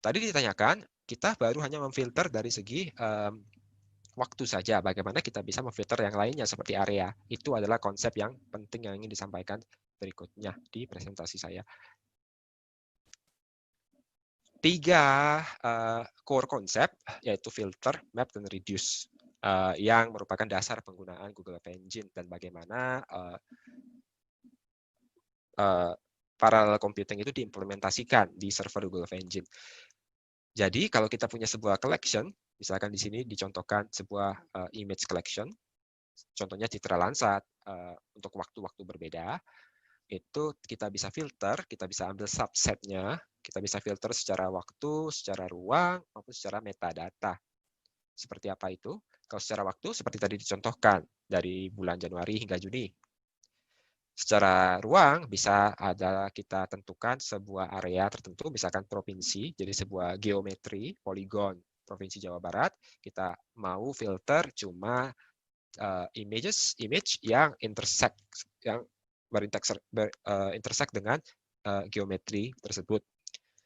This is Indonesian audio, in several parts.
Tadi ditanyakan, kita baru hanya memfilter dari segi waktu saja. Bagaimana kita bisa memfilter yang lainnya seperti area. Itu adalah konsep yang penting yang ingin disampaikan berikutnya di presentasi saya. 3 core konsep, yaitu filter, map, dan reduce, yang merupakan dasar penggunaan Google App Engine dan bagaimana parallel computing itu diimplementasikan di server Google App Engine. Jadi kalau kita punya sebuah collection, misalkan di sini dicontohkan sebuah image collection, contohnya citra Landsat untuk waktu-waktu berbeda, itu kita bisa filter, kita bisa ambil subsetnya, kita bisa filter secara waktu, secara ruang, maupun secara metadata. Seperti apa itu? Kalau secara waktu, seperti tadi dicontohkan, dari bulan Januari hingga Juni. Secara ruang, bisa ada kita tentukan sebuah area tertentu, misalkan provinsi, jadi sebuah geometri, poligon, Provinsi Jawa Barat, kita mau filter cuma image yang intersect dengan geometri tersebut.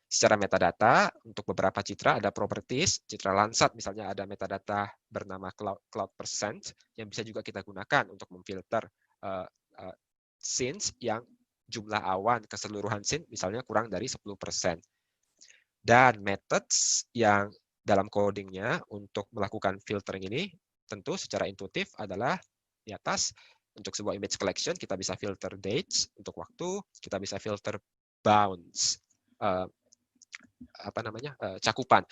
Secara metadata, untuk beberapa citra ada properties, citra Landsat misalnya ada metadata bernama cloud percent, yang bisa juga kita gunakan untuk memfilter scenes yang jumlah awan keseluruhan scene misalnya kurang dari 10%. Dan methods yang dalam codingnya untuk melakukan filtering ini tentu secara intuitif adalah di atas. Untuk sebuah image collection kita bisa filter dates untuk waktu, kita bisa filter bounds cakupan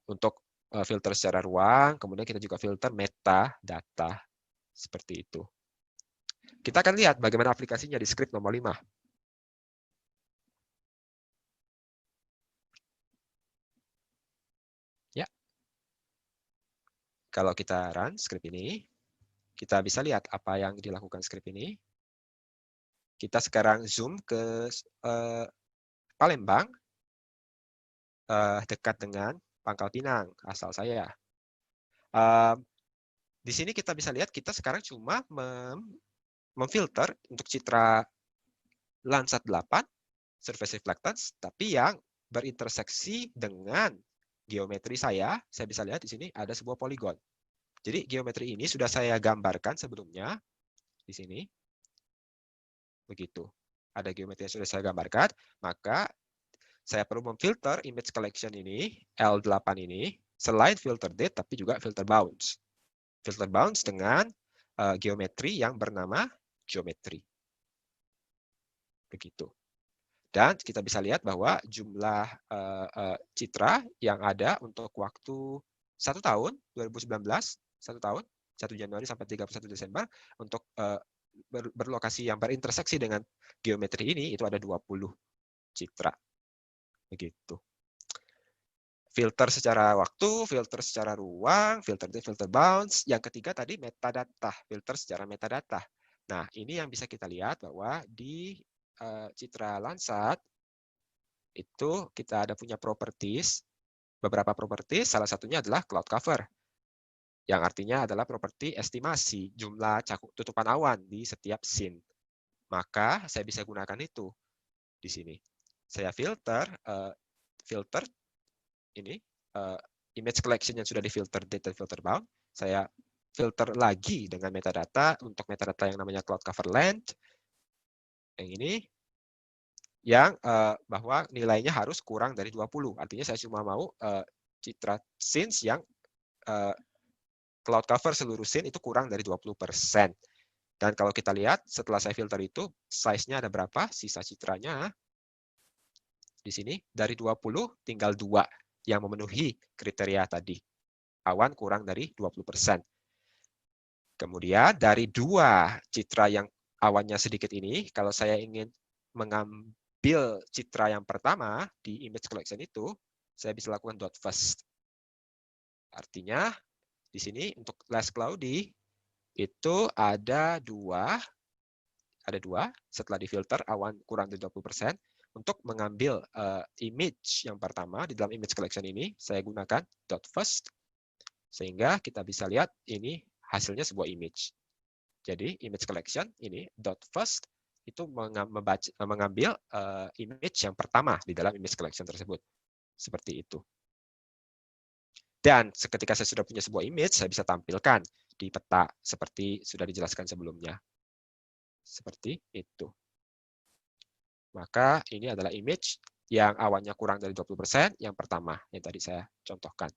untuk filter secara ruang, kemudian kita juga filter metadata seperti itu. Kita akan lihat bagaimana aplikasinya di script nomor 5. Ya. Kalau kita run script ini, kita bisa lihat apa yang dilakukan script ini. Kita sekarang zoom ke Palembang, dekat dengan Pangkal Pinang, asal saya. Di sini kita bisa lihat kita sekarang cuma memfilter untuk citra Landsat 8, surface reflectance, tapi yang berinterseksi dengan geometri saya bisa lihat di sini ada sebuah poligon. Jadi geometri ini sudah saya gambarkan sebelumnya di sini. Begitu. Ada geometri yang sudah saya gambarkan, maka saya perlu memfilter image collection ini, L8 ini, selain filter date, tapi juga filter bounds. Filter bounds dengan geometri yang bernama geometri. Begitu. Dan kita bisa lihat bahwa jumlah citra yang ada untuk waktu 1 tahun, 2019, 1 tahun, 1 Januari sampai 31 Desember, untuk berlokasi yang berinterseksi dengan geometri ini, itu ada 20 citra. Begitu. Filter secara waktu, filter secara ruang, filter bounds. Yang ketiga tadi metadata, filter secara metadata. Nah, ini yang bisa kita lihat bahwa di citra Landsat itu kita ada punya properties, beberapa properties, salah satunya adalah cloud cover, yang artinya adalah properti estimasi jumlah tutupan awan di setiap scene. Maka saya bisa gunakan itu di sini. Saya filter ini image collection yang sudah difilter date dan filter bound. Saya filter lagi dengan metadata untuk metadata yang namanya cloud cover length. Yang ini yang bahwa nilainya harus kurang dari 20. Artinya saya cuma mau citra scenes yang cloud cover seluruh scene itu kurang dari 20%. Dan kalau kita lihat setelah saya filter itu, size-nya ada berapa? Sisa citranya di sini dari 20 tinggal 2 yang memenuhi kriteria tadi. Awan kurang dari 20%. Kemudian dari 2 citra yang awannya sedikit ini, kalau saya ingin mengambil citra yang pertama di image collection itu, saya bisa lakukan dot first. Artinya di sini untuk less cloudy itu ada 2 setelah difilter awan kurang dari 20%. Untuk mengambil image yang pertama di dalam image collection ini, saya gunakan dot first, sehingga kita bisa lihat ini hasilnya sebuah image. Jadi image collection ini dot first itu mengambil image yang pertama di dalam image collection tersebut. Seperti itu. Dan ketika saya sudah punya sebuah image, saya bisa tampilkan di peta seperti sudah dijelaskan sebelumnya. Seperti itu. Maka ini adalah image yang awannya kurang dari 20%, yang pertama yang tadi saya contohkan.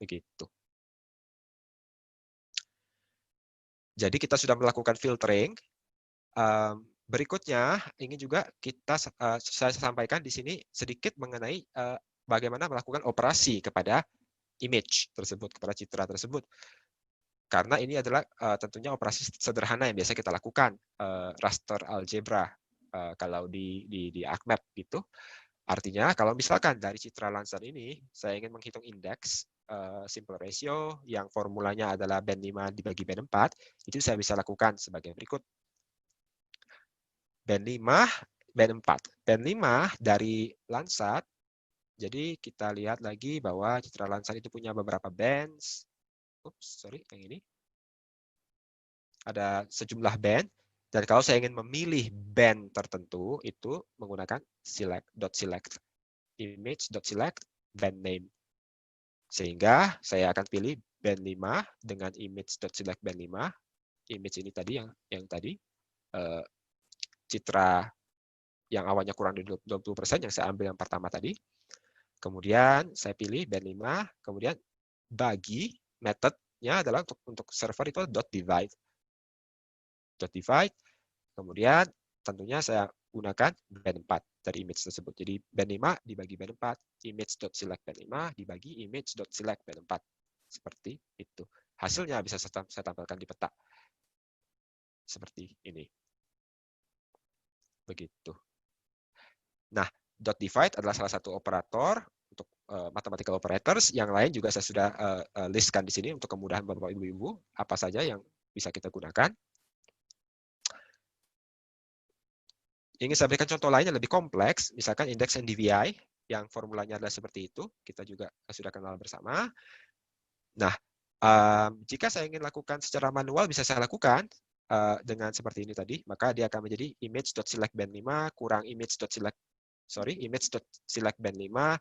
Begitu. Jadi kita sudah melakukan filtering. Berikutnya ingin juga saya sampaikan di sini sedikit mengenai bagaimana melakukan operasi kepada image tersebut, kepada citra tersebut. Karena ini adalah tentunya operasi sederhana yang biasa kita lakukan, raster algebra kalau di ArcMap gitu. Artinya kalau misalkan dari citra Landsat ini saya ingin menghitung indeks simple ratio yang formulanya adalah band 5 dibagi band 4, itu saya bisa lakukan sebagai berikut. Band 5, band 4. Band 5 dari Landsat, jadi kita lihat lagi bahwa citra Landsat itu punya beberapa bands. Yang ini. Ada sejumlah band, dan kalau saya ingin memilih band tertentu, itu menggunakan select image.select band name. Sehingga saya akan pilih band 5 dengan image.select band 5. Image ini tadi yang tadi citra yang awalnya kurang dari 20% yang saya ambil yang pertama tadi. Kemudian saya pilih band 5, kemudian bagi metodenya adalah untuk server itu .divide. .divide, kemudian tentunya saya gunakan band 4 dari image tersebut. Jadi band 5 dibagi band 4, image.select band 5 dibagi image.select band 4. Seperti itu. Hasilnya bisa saya tampilkan di peta. Seperti ini. Begitu. Nah, .divide adalah salah satu operator untuk mathematical operators. Yang lain juga saya sudah listkan di sini untuk kemudahan Bapak Ibu, apa saja yang bisa kita gunakan. Ingin saya berikan contoh lain yang lebih kompleks, misalkan indeks NDVI, yang formulanya adalah seperti itu, kita juga sudah kenal bersama. Nah, jika saya ingin lakukan secara manual, bisa saya lakukan dengan seperti ini tadi, maka dia akan menjadi image.select band 5 kurang image.select band 5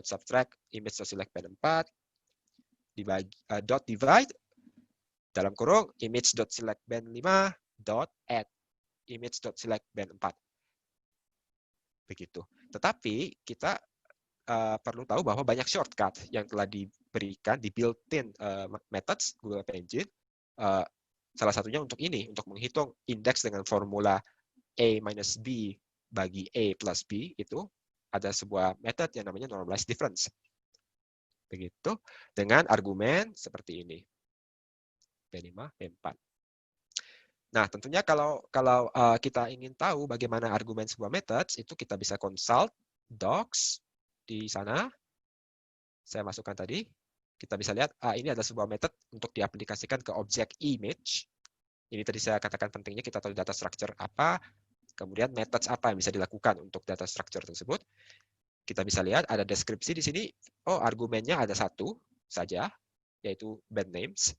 subtract image.select band 4 dibagi divide dalam kurung image.select band 5 add image.select band 4. Begitu. Tetapi kita perlu tahu bahwa banyak shortcut yang telah diberikan di built-in methods Google App Engine. Salah satunya untuk ini, untuk menghitung indeks dengan formula A minus B bagi A plus B, itu ada sebuah method yang namanya normalized difference. Begitu, dengan argumen seperti ini. B5, B4. Nah, tentunya kalau kita ingin tahu bagaimana argumen sebuah methods, itu kita bisa consult docs di sana. Saya masukkan tadi. Kita bisa lihat, ini ada sebuah method untuk diaplikasikan ke objek image. Ini tadi saya katakan pentingnya kita tahu data structure apa, kemudian methods apa yang bisa dilakukan untuk data structure tersebut. Kita bisa lihat ada deskripsi di sini. Oh, argumennya ada satu saja, yaitu band names.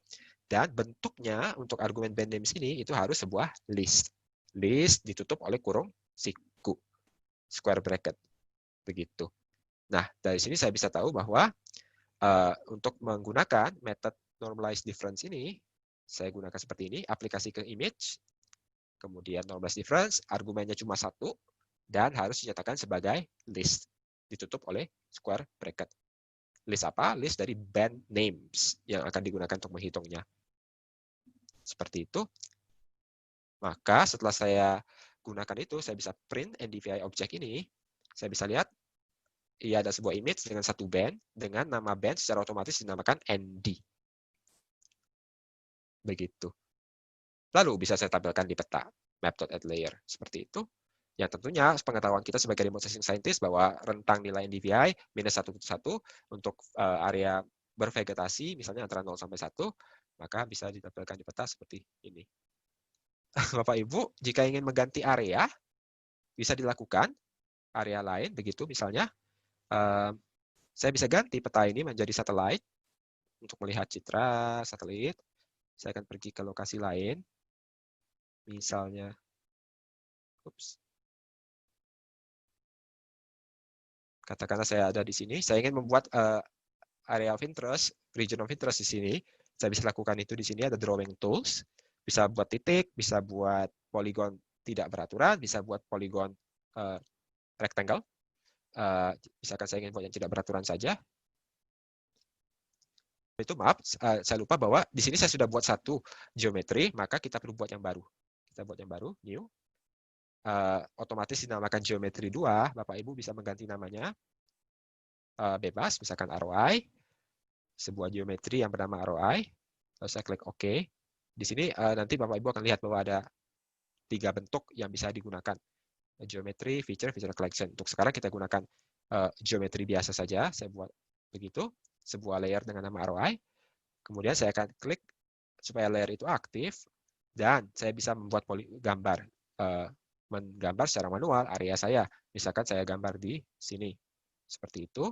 Dan bentuknya untuk argumen band names ini itu harus sebuah list. List ditutup oleh kurung siku, square bracket. Begitu. Nah, dari sini saya bisa tahu bahwa untuk menggunakan method normalized difference ini, saya gunakan seperti ini, aplikasi ke image, kemudian normalized difference, argumennya cuma satu, dan harus dinyatakan sebagai list, ditutup oleh square bracket. List apa? List dari band names yang akan digunakan untuk menghitungnya. Seperti itu. Maka setelah saya gunakan itu, saya bisa print NDVI object ini. Saya bisa lihat, ia ada sebuah image dengan satu band, dengan nama band secara otomatis dinamakan ND. Begitu. Lalu bisa saya tampilkan di peta, map.addLayer. Seperti itu. Yang tentunya pengetahuan kita sebagai remote sensing scientist bahwa rentang nilai NDVI minus 1 untuk area bervegetasi, misalnya antara 0 sampai 1, maka bisa ditampilkan di peta seperti ini. Bapak Ibu, jika ingin mengganti area, bisa dilakukan area lain, begitu misalnya. Saya bisa ganti peta ini menjadi satelit untuk melihat citra satelit. Saya akan pergi ke lokasi lain, misalnya, Katakanlah saya ada di sini, saya ingin membuat area of interest, region of interest di sini. Saya bisa lakukan itu di sini, ada drawing tools. Bisa buat titik, bisa buat poligon tidak beraturan, bisa buat poligon rectangle. Misalkan saya ingin buat yang tidak beraturan saja. Itu maaf, saya lupa bahwa di sini saya sudah buat satu geometri, maka kita perlu buat yang baru. Kita buat yang baru, new. Otomatis dinamakan geometri 2, Bapak Ibu bisa mengganti namanya. Bebas, misalkan ROI. Sebuah geometri yang bernama ROI. Lalu saya klik OK. Di sini nanti Bapak Ibu akan lihat bahwa ada 3 bentuk yang bisa digunakan. Geometri, feature, feature collection. Untuk sekarang kita gunakan geometri biasa saja. Saya buat begitu. Sebuah layer dengan nama ROI. Kemudian saya akan klik supaya layer itu aktif. Dan saya bisa membuat gambar. Menggambar secara manual area saya. Misalkan saya gambar di sini. Seperti itu.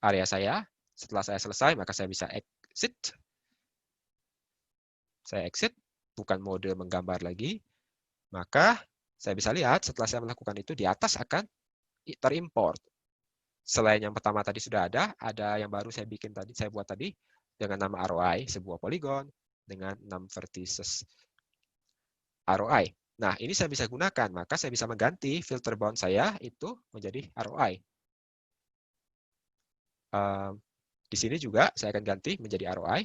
Area saya. Setelah saya selesai, maka saya bisa exit. Saya exit. Bukan mode menggambar lagi. Maka saya bisa lihat setelah saya melakukan itu di atas akan terimport. Selain yang pertama tadi sudah ada yang baru saya bikin tadi, saya buat tadi dengan nama ROI, sebuah poligon dengan 6 vertices ROI. Nah, ini saya bisa gunakan, maka saya bisa mengganti filter bound saya itu menjadi ROI. Di sini juga saya akan ganti menjadi ROI.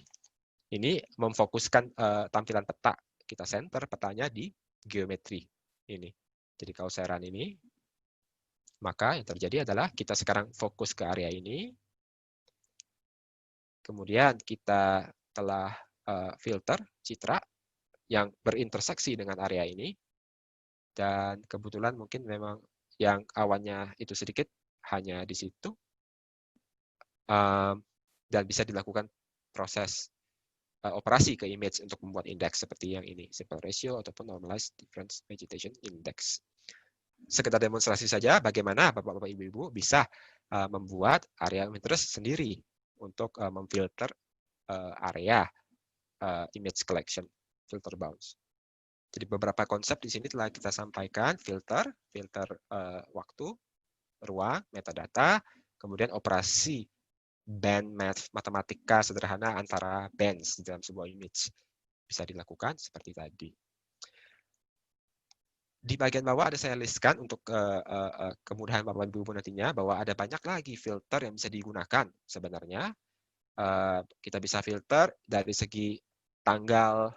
Ini memfokuskan tampilan peta. Kita center petanya di geometri ini. Jadi kalau saya run ini, maka yang terjadi adalah kita sekarang fokus ke area ini. Kemudian kita telah filter citra yang berinterseksi dengan area ini. Dan kebetulan mungkin memang yang awannya itu sedikit hanya di situ. Dan bisa dilakukan proses operasi ke image untuk membuat indeks seperti yang ini. Simple ratio ataupun normalized difference vegetation index. Sekedar demonstrasi saja bagaimana Bapak-Bapak Ibu-Ibu bisa membuat area of interest sendiri untuk memfilter area image collection, filter bounds. Jadi beberapa konsep di sini telah kita sampaikan, filter waktu, ruang, metadata, kemudian operasi band matematika sederhana antara bands di dalam sebuah image. Bisa dilakukan seperti tadi. Di bagian bawah ada saya listkan untuk kemudahan Bapak Ibu nantinya bahwa ada banyak lagi filter yang bisa digunakan sebenarnya. Kita bisa filter dari segi tanggal,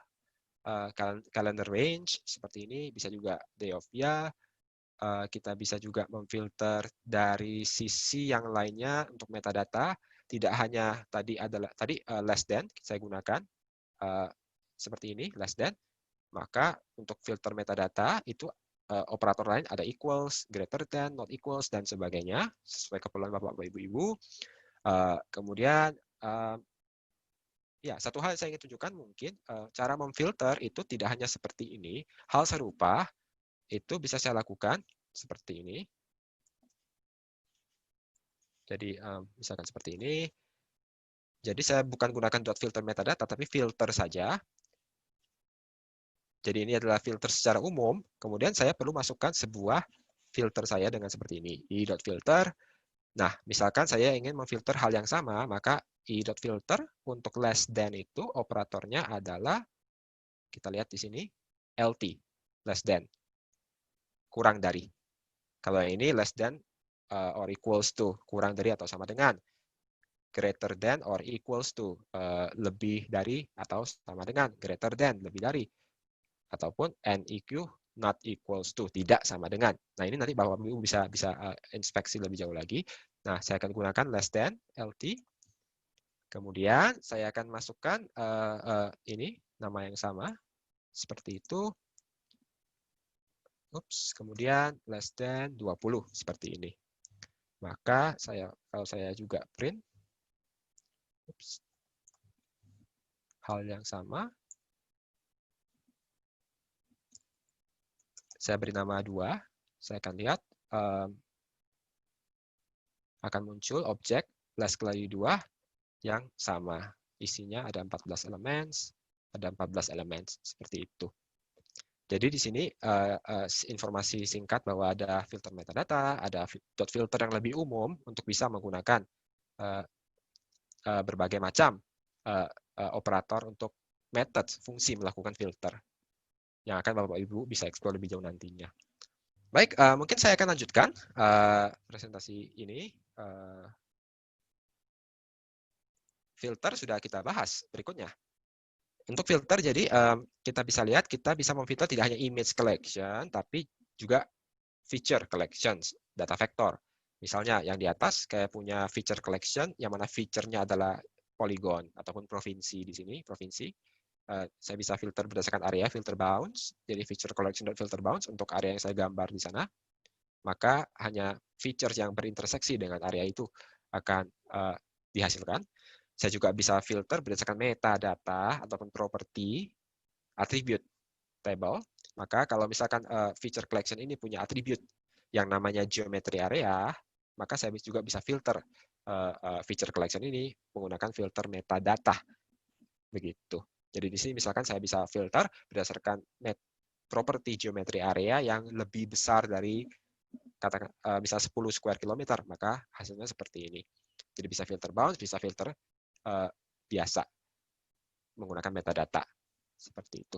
calendar range seperti ini, bisa juga day of year. Kita bisa juga memfilter dari sisi yang lainnya untuk metadata. Tidak hanya tadi adalah less than saya gunakan seperti ini less than. Maka untuk filter metadata itu operator lain ada equals, greater than, not equals, dan sebagainya sesuai keperluan Bapak Ibu. Kemudian ya satu hal yang saya ingin tunjukkan mungkin cara memfilter itu tidak hanya seperti ini. Hal serupa itu bisa saya lakukan seperti ini. Jadi misalkan seperti ini. Jadi saya bukan gunakan dot filter metadata tapi filter saja. Jadi ini adalah filter secara umum. Kemudian saya perlu masukkan sebuah filter saya dengan seperti ini. i.filter. Nah, misalkan saya ingin memfilter hal yang sama, maka i.filter untuk less than itu operatornya adalah, kita lihat di sini, LT, less than, kurang dari. Kalau yang ini less than or equals to, kurang dari atau sama dengan. Greater than or equals to, lebih dari atau sama dengan. Greater than, lebih dari. Ataupun NEQ not equals to, tidak sama dengan. Nah, ini nanti Bapak Ibu bisa inspeksi lebih jauh lagi. Nah, saya akan gunakan less than LT. Kemudian saya akan masukkan ini nama yang sama seperti itu. Kemudian less than 20 seperti ini. Maka kalau saya juga print hal yang sama, saya beri nama 2, saya akan lihat akan muncul objek less kali 2 yang sama. Isinya ada 14 elemen, seperti itu. Jadi di sini informasi singkat bahwa ada filter metadata, ada dot filter yang lebih umum untuk bisa menggunakan berbagai macam operator untuk method fungsi melakukan filter yang akan Bapak Ibu bisa explore lebih jauh nantinya. Baik, mungkin saya akan lanjutkan presentasi ini. Filter sudah kita bahas. Berikutnya. Untuk filter, jadi kita bisa lihat, kita bisa memfilter tidak hanya image collection, tapi juga feature collections, data vector. Misalnya yang di atas kayak punya feature collection, yang mana feature-nya adalah polygon ataupun provinsi di sini, provinsi. Saya bisa filter berdasarkan area, filter bounds, jadi feature collection dan filter bounds untuk area yang saya gambar di sana. Maka hanya features yang berinterseksi dengan area itu akan dihasilkan. Saya juga bisa filter berdasarkan metadata ataupun properti attribute table. Maka kalau misalkan feature collection ini punya attribute yang namanya geometry area, maka saya juga bisa filter feature collection ini menggunakan filter metadata. Begitu. Jadi di sini misalkan saya bisa filter berdasarkan properti geometry area yang lebih besar dari katakan bisa 10 square kilometer, maka hasilnya seperti ini. Jadi bisa filter bounds, bisa filter biasa menggunakan metadata seperti itu.